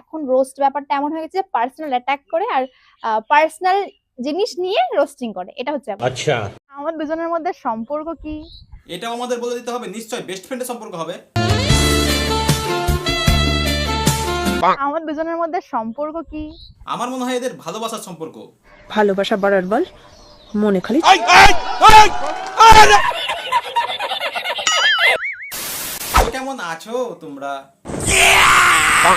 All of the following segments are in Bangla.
এখন রোস্ট ব্যাপারটা এমন হয়ে গেছে পার্সোনাল অ্যাটাক করে আর পার্সোনাল জিনিস নিয়ে রোস্টিং করে, এটা হচ্ছে ব্যাপার। আচ্ছা, আমার দুজনের মধ্যে সম্পর্ক কি? এটাও আমাদের বলে দিতে হবে, নিশ্চয় বেস্ট ফ্রেন্ডের সম্পর্ক হবে। আমার দুজনের মধ্যে সম্পর্ক কি? আমার মনে হয় এদের ভালোবাসার সম্পর্ক। ভালোবাসা বাড়ার বল মনে খালি কেমন আছো তোমরা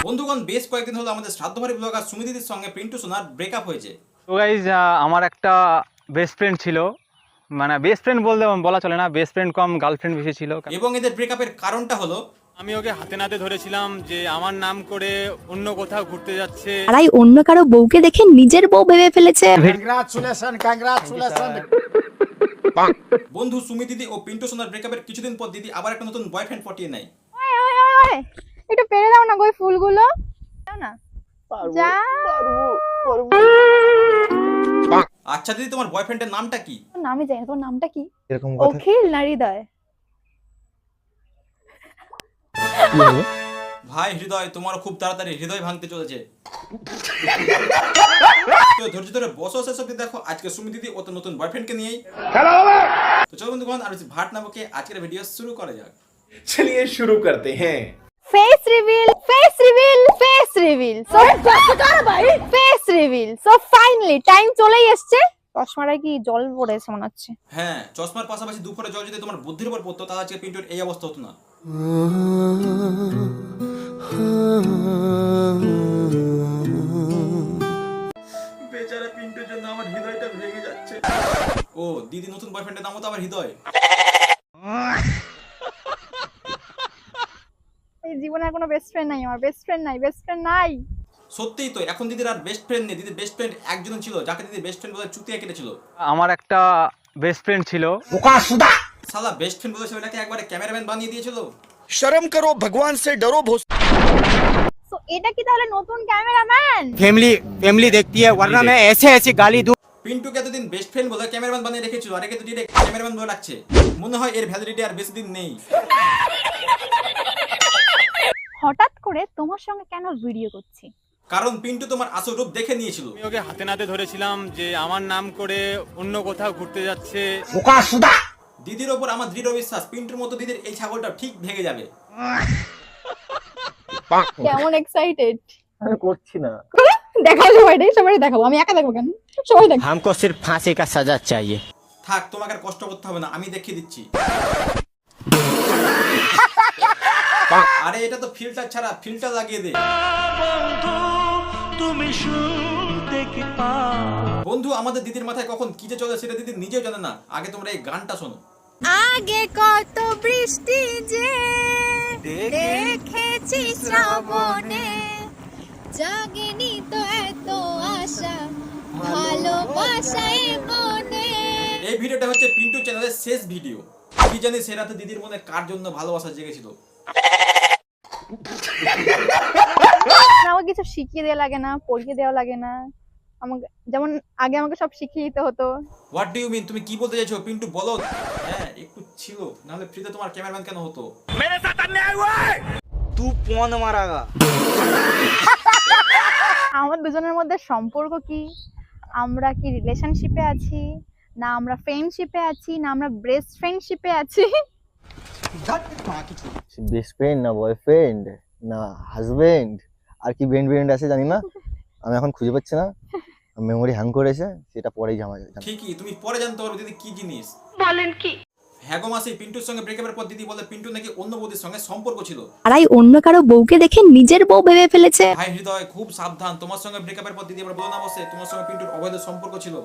বন্ধুগণ? বেশ কয়েকদিন হলো আমাদের শ্রাদ্ধভারী ব্লগার সুমিদিদির সঙ্গে পিন্টু সোনার ব্রেকআপ হয়েছে। তো গাইজ আমার একটা বেস্ট ফ্রেন্ড ছিল, মানে বেস্ট ফ্রেন্ড বলা চলে না, বেস্ট ফ্রেন্ড কম গার্লফ্রেন্ড বেশি ছিল। এবং এদের ব্রেকআপের কারণটা হলো আমি ওকে হাতে নাতে ধরেছিলাম যে আমার নাম করে অন্য কোথাও ঘুরতে যাচ্ছে, তারাই অন্য কারো বউকে দেখে নিজের বউ ভেবে ফেলেছে। বন্ধু সুমিদিদি ও পিন্টু সোনার ব্রেকআপের কিছুদিন পর দিদি আবার একটা নতুন বয়ফ্রেন্ড পটিয়ে নেয়। ওই, একটু পেরে দাও না গো ওই ফুলগুলো, দাও না। যা আচ্ছা দিদি, তোমার বয়ফ্রেন্ডের নামটা কি? তোর নামই জানি না, তোর নামটা কি? এরকম কথা অখিল না হৃদয়? ভাই হৃদয়, তোমারও খুব তাড়াতাড়ি হৃদয় ভাঙতে চলেছে। তো ধৈর্য ধরে বসো, শেষ অব্দি দেখো আজকে সুমিদিদি ও তো নতুন বয়ফ্রেন্ডকে নিয়েই খেলা হবে। তো চলো বন্ধুগণ, আর বেশি ভাট না বকে আজকের ভিডিও শুরু করা যাক। चलिए शुरू करते हैं। Face reveal, face reveal, face reveal. So ভাই face reveal. So finally time চলেই এসেছে। চশমাটায় কি জল পড়েছে মনে হচ্ছে। হ্যাঁ, চশমার পাশাপাশি দুপুরে জল যদি তোমার বুদ্ধির উপর পড়তো তাহলে আজকে পিন্টুর এই অবস্থা হতো না। বেচারা পিন্টুর জন্য আমার হৃদয়টা ভেঙে যাচ্ছে। ও দিদি নতুন বয়ফ্রেন্ডের নামও তো আবার হৃদয়। এই জীবনে আর কোনো বেস্ট ফ্রেন্ড নাই আমার, বেস্ট ফ্রেন্ড নাই, বেস্ট ফ্রেন্ড নাই। সত্যিই তো, এখন দিদির আর বেস্ট ফ্রেন্ড নেই। দিদির বেস্ট ফ্রেন্ড একজন ছিল, যাকে দিদি বেস্ট ফ্রেন্ড বলে চুতিয়া কেটেছিল। আমার একটা বেস্ট ফ্রেন্ড ছিল, সালা বেস্ট ফ্রেন্ড বলে সেটাকে একবারে ক্যামেরাম্যান বানিয়ে দিয়েছিল। शर्म करो, भगवान से डरो। সো এটা কি তাহলে নতুন ক্যামেরাম্যান? फैमिली देखती है वरना मैं ऐसे ऐसे गाली दूं। পিন্টুকে এতদিন বেস্ট ফ্রেন্ড বলে ক্যামেরাম্যান বানিয়ে রেখেছিল, আর একে তো ডিরেক্ট ক্যামেরাম্যান বলে রাখছে। মনে হয় এর ভ্যালিডিটি আর বেশি দিন নেই। হঠাৎ করে তোমার সঙ্গে কেন ভিডিও করছি? কারণ পিন্টু তোমার আসল রূপ দেখে নিয়েছিল। আমি ওকে হাতে নাতে ধরেছিলাম যে আমার নাম করে অন্য কোথাও ঘুরতে যাচ্ছে। দিদির ওপর আমার দৃঢ় বিশ্বাস, পিন্টুর মতো দিদির এই ছাগলটা ঠিক ভেঙে যাবে। কেমন এক্সাইটেড আমি করছি না। দেখাও সবাই দেখাবো, আমি একা দেখবো কেন? সবাই দেখো। हमको सिर्फ फांसी का सजा चाहिए। থাক, তোমাকে আর কষ্ট করতে হবে না, আমি দেখিয়ে দিচ্ছি। আরে এটা তো ফিল্টার ছাড়া, ফিল্টার লাগিয়ে দে। বন্ধু আমাদের দিদির মাথায় কখন কি যে চলে সেটা দিদি নিজেও জানে না। আগে তোমরা এই গানটা শোনো। আগে কত বৃষ্টি যে দেখেছি শ্রাবণে, জাগেনি তো এত আশা ভালোবাসায় মনে। এই ভিডিওটা হচ্ছে পিন্টু চ্যানেলের শেষ ভিডিও। কি জানি সে রাতে দিদির মনে কার জন্য ভালোবাসা জেগেছিল। আমাকে কিছু শিখিয়ে দেওয়া লাগে না, পড়িয়ে দেওয়া লাগে না। আমাকে যেমন আগে আমাকে সব শিখিয়ে দিতে হতো। What do you mean? তুমি কি বলতে চাইছো পিন্টু, বলো। হ্যাঁ একটু ছিল, নাহলে ফ্রিতে তোমার ক্যামেরাম্যান কেন হতো? तू कौन मारागा? আমার দুজনের মধ্যে সম্পর্ক কি? আমরা কি রিলেশনশিপে আছি, না আমরা ফ্রেন্ডশিপে আছি, না আমরা বেস্ট ফ্রেন্ডশিপে আছি? বেস্ট ফ্রেন্ড না বয়ফ্রেন্ড না হাজবেন্ড আর কি ব্রেন্ড আছে জানি না, আমি এখন খুঁজে পাচ্ছি না। মেমোরি হ্যাং করেছে, সেটা পরেই জানা যাবে। ঠিকই, তুমি পরে জানতে পারবে দিদি কি জিনিস। বলেন কি? হ্যাঁ গো মাসি, পিন্টুর সঙ্গে ব্রেকআপের পর দিদি বলে পিন্টু নাকি অন্য বৌদির সঙ্গে সম্পর্ক ছিল। তারাই অন্য কারো বউকে দেখে নিজের বউ ভেবে ফেলেছে। ভাই হৃদয় খুব সাবধান, তোমার সঙ্গে ব্রেকআপের পর দিদি আবার বলে না বসে তোমার সঙ্গে পিন্টুর অবৈধ সম্পর্ক ছিল।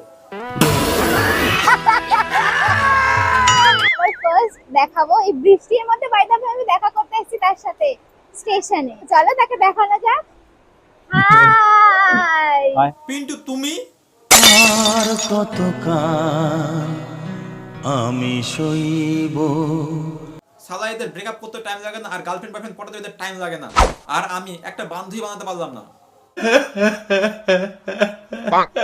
ফার্স্ট দেখাবো এই বৃষ্টির মধ্যে, বাই দ্য ওয়ে আমি দেখা করতে এসেছি তার সাথে স্টেশনে। চলো তাকে দেখানো যাক। হাই পিন্টু তুমি? আর কত কাল আমি সইব। শালা এদের ব্রেকআপ করতে টাইম লাগে না, আর গার্লফ্রেন্ড বয়ফ্রেন্ড পটাতে এদের টাইম লাগে না, আর আমি একটা বান্ধবী বানাতে পারলাম না।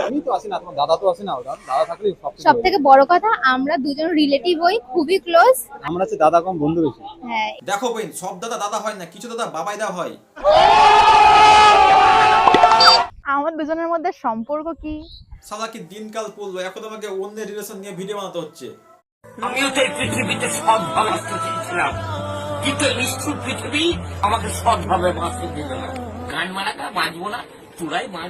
আমি তো আসি না, তোমার দাদা তো আসে না। দাদা থাকলে সব থেকে বড় কথা আমরা দুজন রিলেটিভ হই, খুবই ক্লোজ। আমরা হচ্ছে দাদা কম বন্ধু বেশি। হ্যাঁ দেখো বোন, সব দাদা দাদা হয় না, কিছু দাদা বাবাই দা হয়। তোমাদের দুজনের মধ্যে সম্পর্ক কি? সালা কি দিনকাল পড়লো, এখন আমাকে অন্যের রিলেশন নিয়ে ভিডিও বানাতে হচ্ছে। আমিও তো এই পৃথিবীতে সৎভাবে বাঁচতে চেয়েছিলাম, কিন্তু এই নিষ্ঠুর পৃথিবী আমাকে সৎভাবে বাঁচতে দিল না। গান মারাটা বাঁচবো না, চূড়াই বাঁচবো।